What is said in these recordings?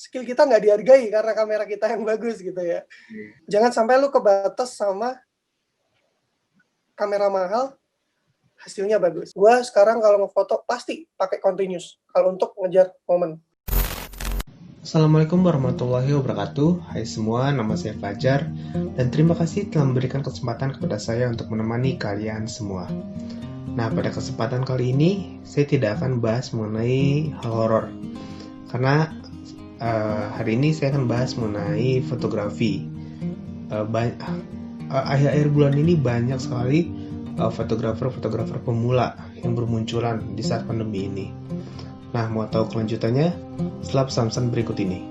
skill kita nggak dihargai karena kamera kita yang bagus gitu ya. Jangan sampai lu kebatas sama kamera mahal, hasilnya bagus. Gua sekarang kalau ngefoto pasti pakai continuous kalau untuk ngejar momen. Assalamualaikum warahmatullahi wabarakatuh. Hai semua, nama saya Fajar dan terima kasih telah memberikan kesempatan kepada saya untuk menemani kalian semua. Nah, pada kesempatan kali ini saya tidak akan bahas mengenai hal horor karena hari ini saya akan bahas mengenai fotografi. Akhir-akhir bulan ini banyak sekali fotografer-fotografer pemula yang bermunculan di saat pandemi ini. Nah, mau tahu kelanjutannya? Setelah pesan-pesan berikut ini.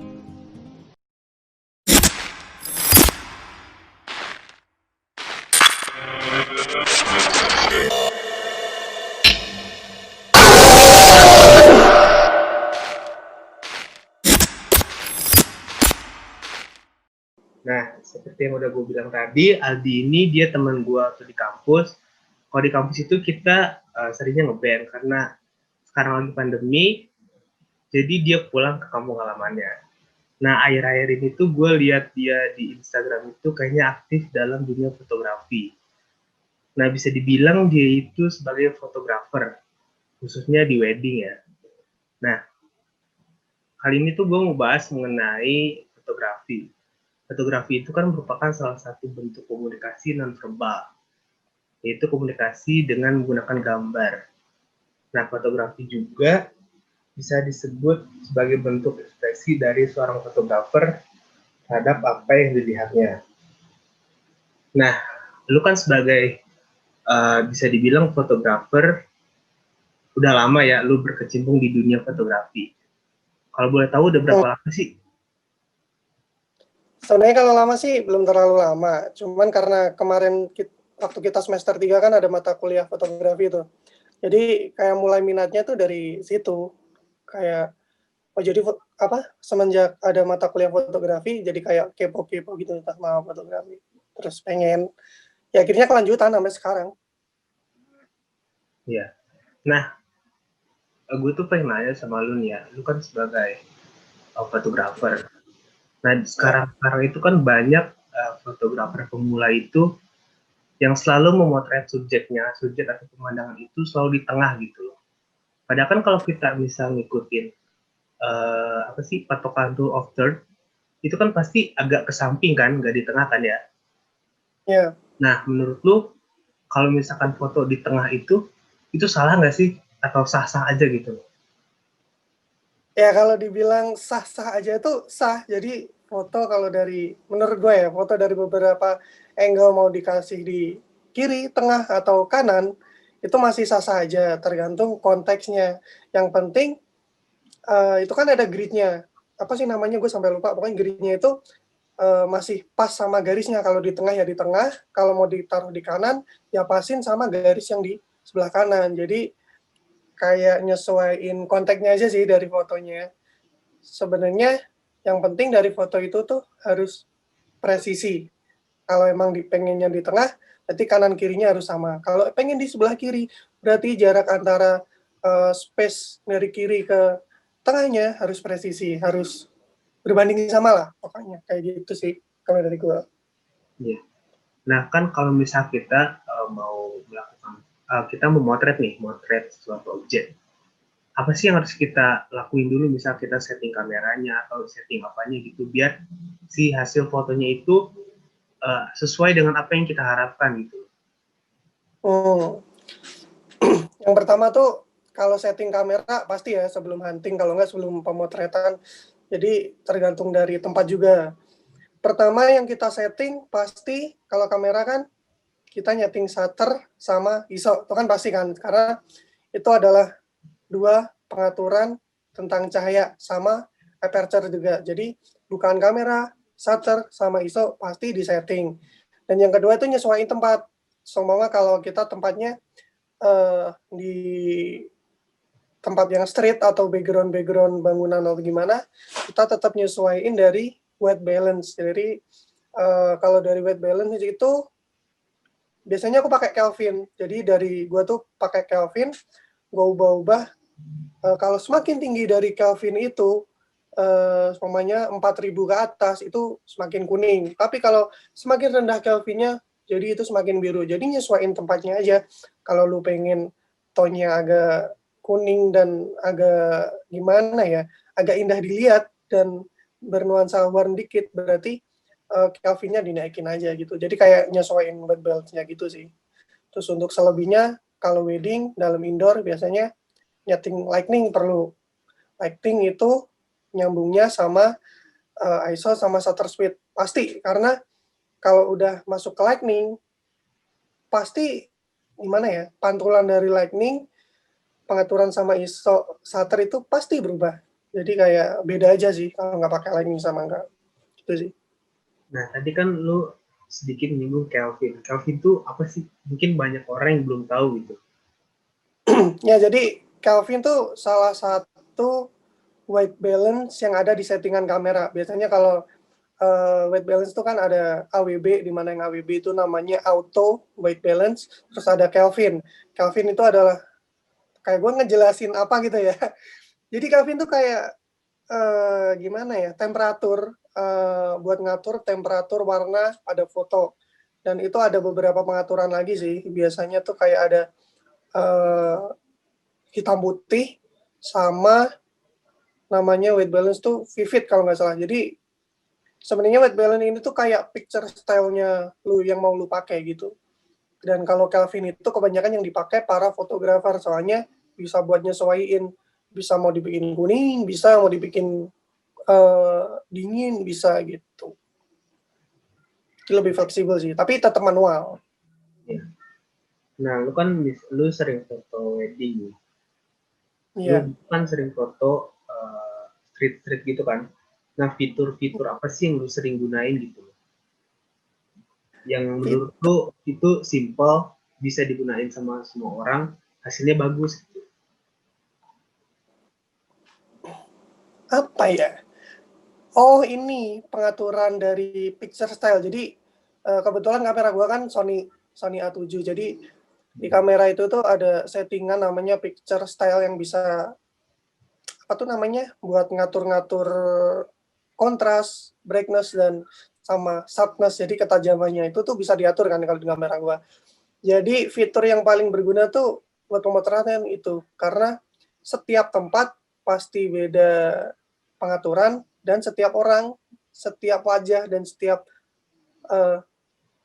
Nah, seperti yang udah gue bilang tadi, Aldi ini dia teman gue waktu di kampus. Kalau di kampus itu kita seringnya ngeband karena sekarang lagi pandemi, jadi dia pulang ke kampung halamannya. Nah, akhir-akhir ini tuh gue lihat dia di Instagram itu kayaknya aktif dalam dunia fotografi. Nah, bisa dibilang dia itu sebagai fotografer, khususnya di wedding ya. Nah, kali ini tuh gue mau bahas mengenai fotografi. Fotografi itu kan merupakan salah satu bentuk komunikasi non-verbal, yaitu komunikasi dengan menggunakan gambar. Nah, fotografi juga bisa disebut sebagai bentuk ekspresi dari seorang fotografer terhadap apa yang dilihatnya. Nah, lu kan sebagai bisa dibilang fotografer, udah lama ya lu berkecimpung di dunia fotografi. Kalau boleh tahu udah berapa lama sih? Sebenarnya kalau lama sih belum terlalu lama, cuman karena kemarin waktu kita semester 3 kan ada mata kuliah fotografi itu. Jadi kayak mulai minatnya tuh dari situ. Kayak jadi semenjak ada mata kuliah fotografi jadi kayak kepo-kepo gitu sama fotografi. Terus pengen ya akhirnya kelanjutan sampai sekarang. Iya. Nah, gue tuh pengen nanya sama lu nih ya, lu kan sebagai fotografer. Nah, sekarang itu kan banyak fotografer pemula itu yang selalu memotret subjek atau pemandangan itu selalu di tengah gitu loh. Padahal kan kalau kita bisa ngikutin patokan rule of third, itu kan pasti agak ke samping kan, nggak di tengah kan ya? Iya. Nah, menurut lu kalau misalkan foto di tengah itu salah nggak sih? Atau sah-sah aja gitu? Ya kalau dibilang sah-sah aja itu sah. Jadi foto kalau menurut gue ya, foto dari beberapa angle mau dikasih di kiri, tengah, atau kanan, itu masih sah-sah aja, tergantung konteksnya. Yang penting, itu kan ada gridnya. Apa sih namanya, gue sampai lupa. Pokoknya gridnya itu masih pas sama garisnya. Kalau di tengah ya di tengah, kalau mau ditaruh di kanan, ya pasin sama garis yang di sebelah kanan. Jadi kayak nyesuaiin konteksnya aja sih dari fotonya. Sebenarnya yang penting dari foto itu tuh harus presisi. Kalau emang pengennya di tengah, berarti kanan kirinya harus sama. Kalau pengen di sebelah kiri, berarti jarak antara space dari kiri ke tengahnya harus presisi, harus berbanding sama lah pokoknya. Kayak gitu sih kalau dari gue. Iya. Nah, kan kalau misal kita mau melakukan, kita memotret suatu objek, apa sih yang harus kita lakuin dulu? Misal kita setting kameranya atau setting apanya gitu, biar si hasil fotonya itu sesuai dengan apa yang kita harapkan gitu. Yang pertama tuh kalau setting kamera pasti ya sebelum hunting, kalau nggak sebelum pemotretan. Jadi tergantung dari tempat juga. Pertama yang kita setting pasti kalau kamera kan kita nyeting shutter sama ISO. Itu kan pasti kan, karena itu adalah dua pengaturan tentang cahaya sama aperture juga. Jadi bukaan kamera, shutter sama ISO pasti disetting. Dan yang kedua itu nyesuaiin tempat. Seumpama kalau kita tempatnya di tempat yang street atau background bangunan atau gimana, kita tetap nyesuaiin dari white balance. Jadi kalau dari white balance itu biasanya aku pakai Kelvin. Jadi dari gua tuh pakai Kelvin, gua ubah-ubah. Kalau semakin tinggi dari Kelvin itu, umpamanya 4.000 ke atas itu semakin kuning. Tapi kalau semakin rendah Kelvinnya, jadi itu semakin biru. Jadi nyesuaiin tempatnya aja. Kalau lu pengen tonnya agak kuning dan agak gimana ya, agak indah dilihat dan bernuansa warna dikit, berarti Kelvinnya dinaikin aja gitu. Jadi kayak nyesuaiin white balance-nya gitu sih. Terus untuk selebihnya, kalau wedding dalam indoor biasanya nyeting lightning perlu. Lightning itu nyambungnya sama ISO sama shutter speed. Pasti, karena kalau udah masuk ke lightning, pasti gimana ya, pantulan dari lightning, pengaturan sama ISO shutter itu pasti berubah. Jadi kayak beda aja sih kalau nggak pakai lightning sama nggak. Gitu sih. Nah, tadi kan lu sedikit menyinggung Kelvin. Kelvin itu apa sih? Mungkin banyak orang yang belum tahu gitu. Ya, jadi Kelvin tuh salah satu white balance yang ada di settingan kamera. Biasanya kalau white balance itu kan ada AWB, di mana yang AWB itu namanya auto white balance, terus ada Kelvin. Kelvin itu adalah kayak gue ngejelasin apa gitu ya. Jadi Kelvin tuh kayak gimana ya, temperatur buat ngatur temperatur warna pada foto. Dan itu ada beberapa pengaturan lagi sih. Biasanya tuh kayak ada hitam putih sama namanya white balance tuh vivid kalau nggak salah. Jadi sebenarnya white balance ini tuh kayak picture style-nya lu yang mau lu pakai gitu. Dan kalau Kelvin itu kebanyakan yang dipakai para fotografer, soalnya bisa buat nyesuaiin, bisa mau dibikin kuning, bisa mau dibikin dingin, bisa gitu. Itu lebih fleksibel sih, tapi tetap manual. Ya. Nah, lu sering foto wedding. Lu Iya. kan sering foto street-street gitu kan. Nah, fitur-fitur apa sih yang lu sering gunain gitu? Yang menurut lu itu simple, bisa digunain sama semua orang, hasilnya bagus gitu. Apa ya? Oh, ini pengaturan dari picture style. Jadi kebetulan kamera gua kan Sony A7. Jadi di kamera itu tuh ada settingan namanya picture style yang bisa apa tuh namanya, buat ngatur-ngatur kontras, brightness, dan sama sharpness. Jadi ketajamannya itu tuh bisa diatur kan kalau di kamera gua. Jadi fitur yang paling berguna tuh buat pemotretan itu, karena setiap tempat pasti beda pengaturan, dan setiap orang, setiap wajah, dan setiap uh,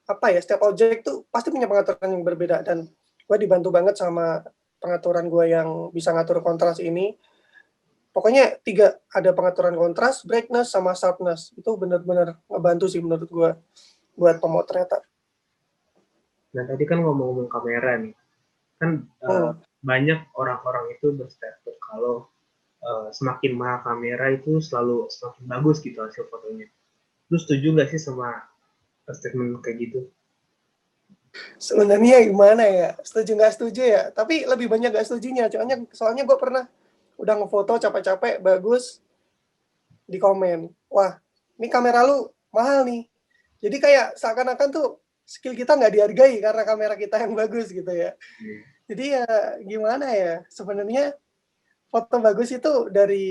apa ya, setiap objek tuh pasti punya pengaturan yang berbeda. Dan gue dibantu banget sama pengaturan gue yang bisa ngatur kontras ini. Pokoknya 3, ada pengaturan kontras, brightness, sama sharpness. Itu benar-benar ngebantu sih menurut gue buat pemotretan. Nah, tadi kan ngomong-ngomong kamera nih, kan banyak orang-orang itu berstatement kalau semakin mahal kamera itu selalu semakin bagus gitu hasil fotonya. Lu setuju nggak sih sama statement kayak gitu? Sebenarnya gimana ya, setuju nggak setuju ya, tapi lebih banyak nggak setujunya. Soalnya gue pernah udah ngefoto capek-capek bagus, di komen, wah ini kamera lu mahal nih. Jadi kayak seakan-akan tuh skill kita nggak dihargai karena kamera kita yang bagus gitu ya. Jadi ya gimana ya, sebenarnya foto bagus itu dari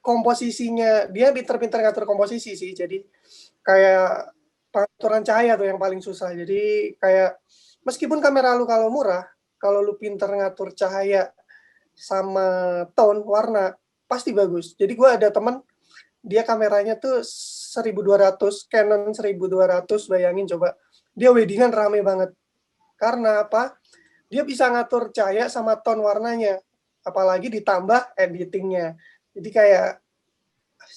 komposisinya, dia pinter-pinter ngatur komposisi sih. Jadi kayak pengaturan cahaya tuh yang paling susah. Jadi kayak meskipun kamera lu kalau murah, kalau lu pinter ngatur cahaya sama tone warna pasti bagus. Jadi gue ada temen, dia kameranya tuh 1200, Canon 1200, bayangin coba. Dia weddingan rame banget. Karena apa? Dia bisa ngatur cahaya sama tone warnanya. Apalagi ditambah editingnya. Jadi kayak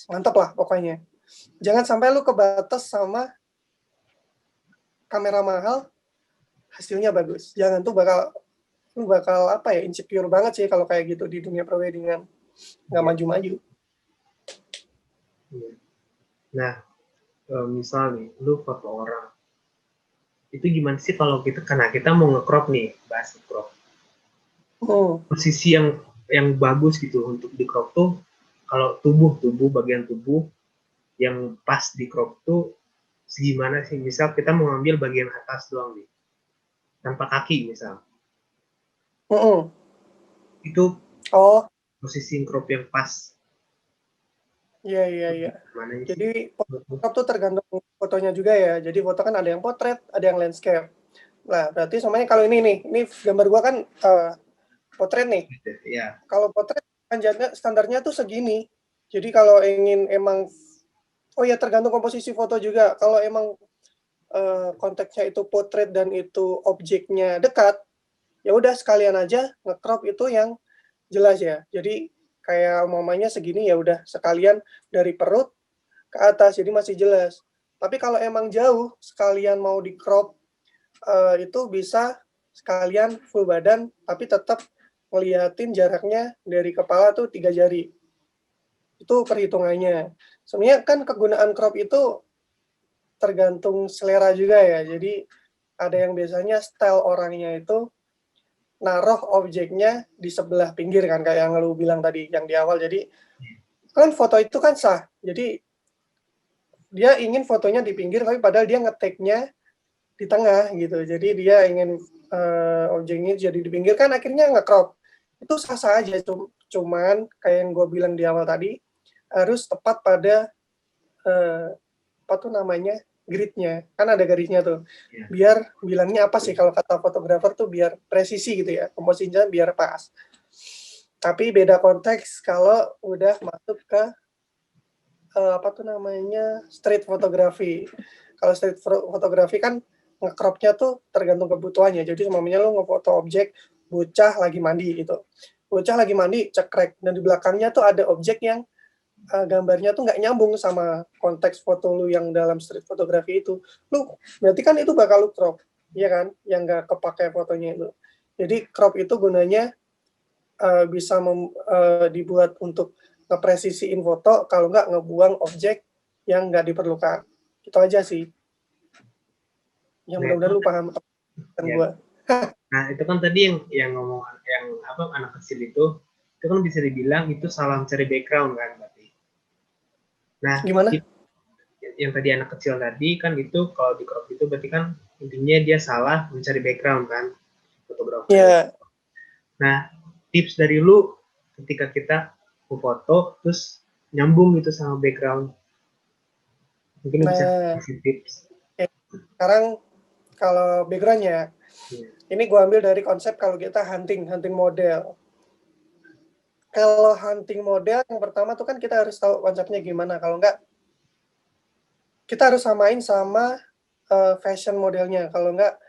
mantap lah pokoknya. Jangan sampai lu kebatas sama kamera mahal, hasilnya bagus. Jangan tuh bakal apa ya, insecure banget sih kalau kayak gitu di dunia preweddingan. Nggak maju-maju. Nah, misal nih, lu foto orang, itu gimana sih kalau kita, karena kita mau nge-crop nih, bahas nge-crop. Posisi yang bagus gitu untuk di crop tuh, kalau tubuh bagian tubuh yang pas di crop tuh segimana sih? Misal kita mau ngambil bagian atas doang nih, tanpa kaki misal. Itu posisi crop yang pas Iya, iya, iya. Mana sih? Jadi Photoshop tuh tergantung fotonya juga ya. Jadi foto kan ada yang potret, ada yang landscape. Nah, berarti semuanya kalau ini nih, ini gambar gua kan potret nih. Ya, Kalau potret standarnya tuh segini. Jadi kalau ingin emang, oh ya tergantung komposisi foto juga. Kalau emang konteksnya itu potret dan itu objeknya dekat, ya udah sekalian aja nge-crop itu yang jelas ya. Jadi kayak umpamanya segini ya udah sekalian dari perut ke atas jadi masih jelas. Tapi kalau emang jauh sekalian mau di crop itu bisa sekalian full badan tapi tetap ngeliatin jaraknya dari kepala tuh 3 jari. Itu perhitungannya. Sebenarnya kan kegunaan crop itu tergantung selera juga ya. Jadi ada yang biasanya style orangnya itu naruh objeknya di sebelah pinggir kan kayak yang lu bilang tadi yang di awal. Jadi kan foto itu kan sah. Jadi dia ingin fotonya di pinggir tapi padahal dia ngeteknya di tengah gitu. Jadi dia ingin objeknya jadi di pinggir kan akhirnya nge-crop. Itu sah-sah aja, cuman kayak yang gue bilang di awal tadi harus tepat pada apa tuh namanya gridnya. Kan ada garisnya tuh. ya. Biar bilangnya apa sih kalau kata fotografer tuh biar presisi gitu ya. Komposisinya biar pas. Tapi beda konteks kalau udah masuk ke apa tuh namanya street photography. Kalau street photography kan ngecropnya tuh tergantung kebutuhannya. Jadi semuanya lu ngefoto objek bocah lagi mandi gitu. Bocah lagi mandi cekrek dan di belakangnya tuh ada objek yang gambarnya tuh nggak nyambung sama konteks foto lu yang dalam street photography itu. Lu berarti kan itu bakal lu crop, ya kan? Yang nggak kepake fotonya itu. Jadi crop itu gunanya bisa dibuat untuk ngepresisiin foto kalau nggak ngebuang objek yang nggak diperlukan. Itu aja sih. Yang mudah-mudahan lu paham kan Ya. gua. Nah, itu kan tadi yang ngomong yang apa anak kecil itu kan bisa dibilang itu salah mencari background kan berarti. Nah, Gimana? yang tadi anak kecil tadi kan itu kalau di crop itu berarti kan intinya dia salah mencari background kan fotografer. Ya. Nah, tips dari lu ketika kita foto terus nyambung gitu sama background. Mungkin lu bisa Nah, kasih tips. sekarang kalau backgroundnya, ini gue ambil dari konsep kalau kita hunting model. Kalau hunting model yang pertama tuh kan kita harus tahu konsepnya gimana. Kalau enggak, kita harus samain sama fashion modelnya. Kalau enggak,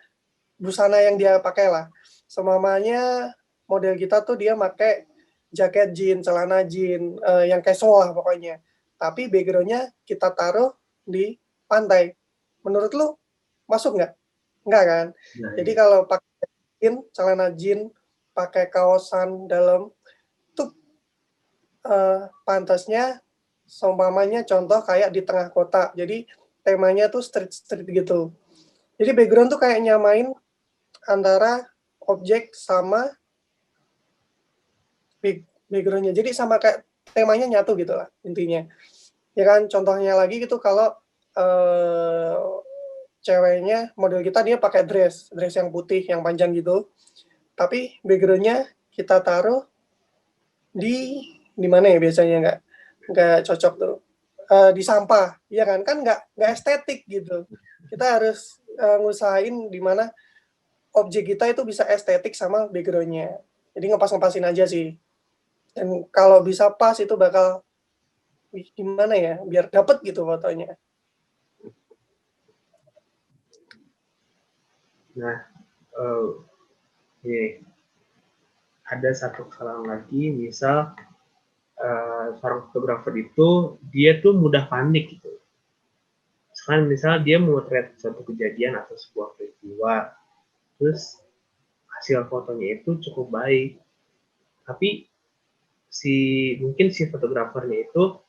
busana yang dia pakai lah. Semamanya model kita tuh dia pakai jaket jeans, celana jeans, yang casual lah pokoknya. Tapi backgroundnya kita taruh di pantai. Menurut lu masuk nggak? Nggak kan? Nah, Jadi kalau pakai jeans, celana jeans, pakai kaosan dalam, tuh pantasnya seumpamanya contoh kayak di tengah kota. Jadi temanya tuh street gitu. Jadi background tuh kayak nyamain antara objek sama backgroundnya. Jadi sama kayak temanya nyatu gitu lah intinya. Ya kan contohnya lagi gitu kalau ceweknya model kita dia pakai dress yang putih yang panjang gitu. Tapi backgroundnya kita taruh di mana ya biasanya nggak cocok tuh di sampah, ya kan nggak estetik gitu. Kita harus ngusahain di mana objek kita itu bisa estetik sama backgroundnya. Jadi ngepas-ngepasin aja sih. Dan kalau bisa pas itu bakal gimana ya biar dapet gitu fotonya. Nah, ini ada satu kesalahan lagi, misal seorang fotografer itu dia tuh mudah panik gitu. Misalkan misal dia memotret suatu kejadian atau sebuah peristiwa, terus hasil fotonya itu cukup baik, tapi mungkin si fotografernya itu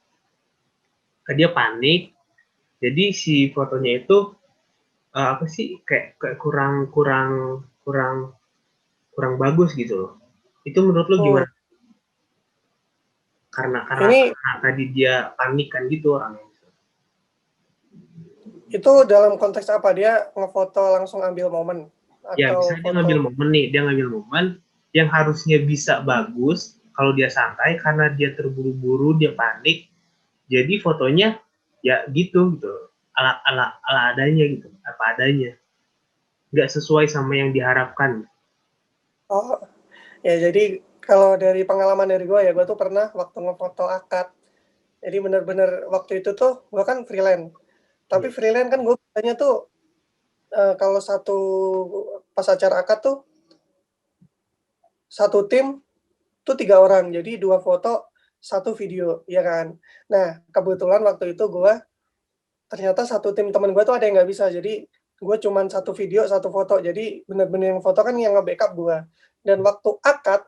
dia panik, jadi si fotonya itu apa sih kayak kurang kurang kurang kurang bagus gitu loh. Itu menurut lo gimana? Karena Ini tadi dia panik kan gitu orangnya. itu dalam konteks apa dia ngefoto langsung ambil momen Ya, atau misalnya dia foto? ngambil momen nih, dia ngambil momen yang harusnya bisa bagus kalau dia santai karena dia terburu-buru, dia panik. Jadi fotonya ya gitu ala adanya gitu, apa adanya, nggak sesuai sama yang diharapkan. Oh, ya jadi kalau dari pengalaman dari gue ya, gue tuh pernah waktu ngefoto akad. Jadi bener-bener waktu itu tuh gue kan freelance. Tapi Iya. freelance kan gue biasanya tuh kalau pas acara akad tuh satu tim tuh 3 orang. Jadi 2 foto, 1 video, ya kan. Nah kebetulan waktu itu gue ternyata satu tim temen gue tuh ada yang nggak bisa. Jadi gue cuman 1 video, 1 foto. Jadi bener-bener yang foto kan yang nge-backup gue. Dan waktu akad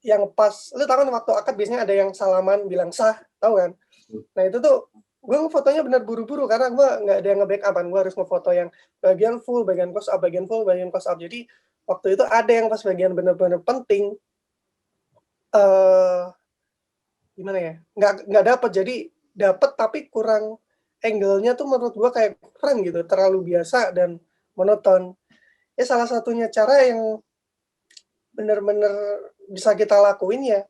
yang pas, lu tau kan waktu akad biasanya ada yang salaman bilang sah, tahu kan? Nah itu tuh gue fotonya bener buru-buru karena gue nggak ada yang nge-backupan, gue harus ngefoto yang bagian full, bagian close up, bagian full, bagian close up. Jadi waktu itu ada yang pas bagian bener-bener penting, eh gimana ya? Nggak dapet, jadi dapet tapi kurang, angle-nya tuh menurut gue kayak kurang gitu, terlalu biasa dan monoton. Ya salah satunya cara yang bener-bener bisa kita lakuin ya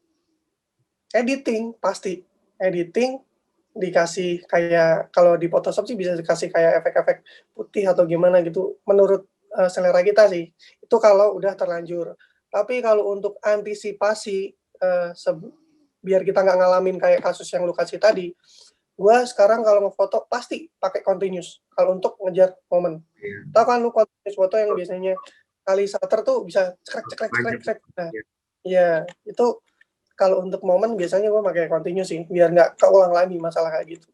editing, pasti editing, dikasih kayak kalau di Photoshop sih bisa dikasih kayak efek-efek putih atau gimana gitu menurut selera kita sih, itu kalau udah terlanjur. Tapi kalau untuk antisipasi biar kita nggak ngalamin kayak kasus yang lu kasih tadi, gue sekarang kalau ngefoto pasti pakai continuous kalau untuk ngejar momen. Iya. Tahu kan lu continuous foto yang biasanya kali shutter tuh bisa cekrek cekrek cekrek Panjang. cekrek. Nah, Iya. iya itu kalau untuk momen biasanya gue pakai continuous sih biar nggak keulang lagi masalah kayak gitu.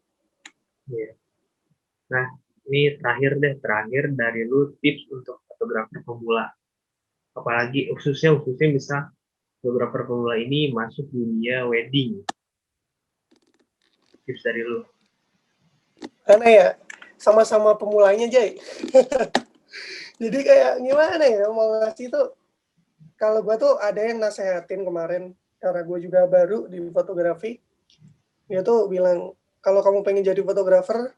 Iya. Nah, ini terakhir dari lu tips untuk fotografer pemula. Apalagi khususnya bisa fotografer pemula ini masuk dunia wedding. Tips dari lu. Karena ya sama-sama pemulanya Jay. Jadi kayak gimana ya mau ngasih tuh, kalau gue tuh ada yang nasehatin kemarin karena gue juga baru di fotografi, dia tuh bilang kalau kamu pengen jadi fotografer,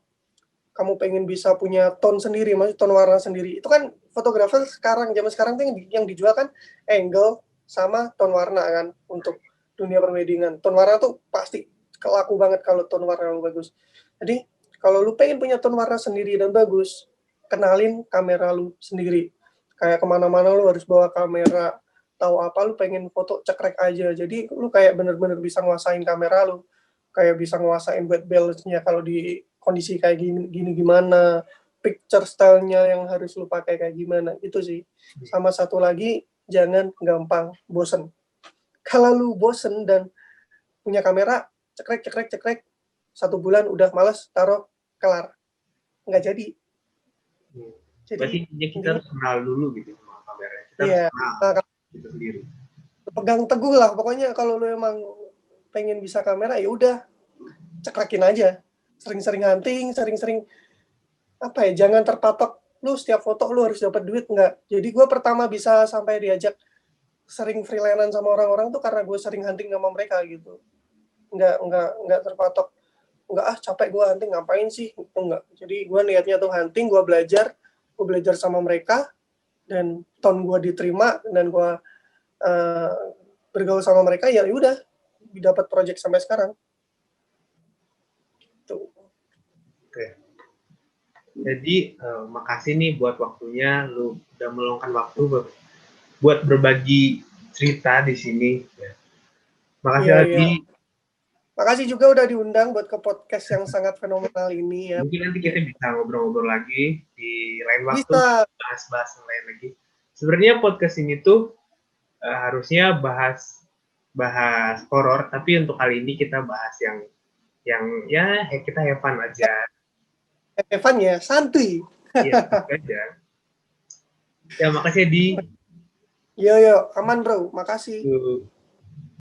kamu pengen bisa punya tone sendiri, maksud tone warna sendiri. Itu kan fotografer sekarang, zaman sekarang tuh yang dijual kan angle sama tone warna kan untuk dunia perwedingan. Tone warna tuh pasti kelaku banget kalau tone warna lu bagus. Jadi kalau lu pengen punya tone warna sendiri dan bagus, kenalin kamera lu sendiri. Kayak kemana-mana lu harus bawa kamera, tahu apa lu pengen foto cekrek aja. Jadi lu kayak bener-bener bisa nguasain kamera lu, kayak bisa nguasain white balance-nya kalau di kondisi kayak gini gimana, picture style-nya yang harus lu pakai kayak gimana, itu sih. Sama satu lagi, jangan gampang bosen. Kalau lu bosen dan punya kamera, cekrek cekrek cekrek, 1 bulan udah males, taruh, kelar, nggak jadi. Jadi Berarti intinya kita intinya harus kenal dulu gitu sama kamera. Kita harus iya, kenal nah, itu sendiri. pegang teguh lah pokoknya kalau lu emang pengen bisa kamera ya udah cekrekin aja, sering-sering hunting, sering-sering apa ya, jangan terpatok lu setiap foto lu harus dapat duit, enggak. Jadi gue pertama bisa sampai diajak sering freelance sama orang-orang tuh karena gue sering hunting sama mereka gitu. Enggak terpatok, enggak capek gue hunting ngapain sih, itu enggak. Jadi gue niatnya tuh hunting, gue belajar sama mereka, dan tone gue diterima dan gue bergaul sama mereka, ya udah dapat project sampai sekarang tuh. Oke. Jadi makasih nih buat waktunya, lu udah meluangkan waktu buat berbagi cerita di sini. Makasih Iya, lagi. iya. Makasih juga udah diundang buat ke podcast yang sangat fenomenal ini ya. Mungkin nanti kita bisa ngobrol-ngobrol lagi di lain waktu, Bisa. bahas-bahas yang lain lagi. Sebenarnya podcast ini tuh harusnya bahas horor, tapi untuk kali ini kita bahas yang ya kita have fun aja. Evan ya, santuy. Iya, aja. Ya, makasih Di. Yo, aman bro, makasih. Yuk.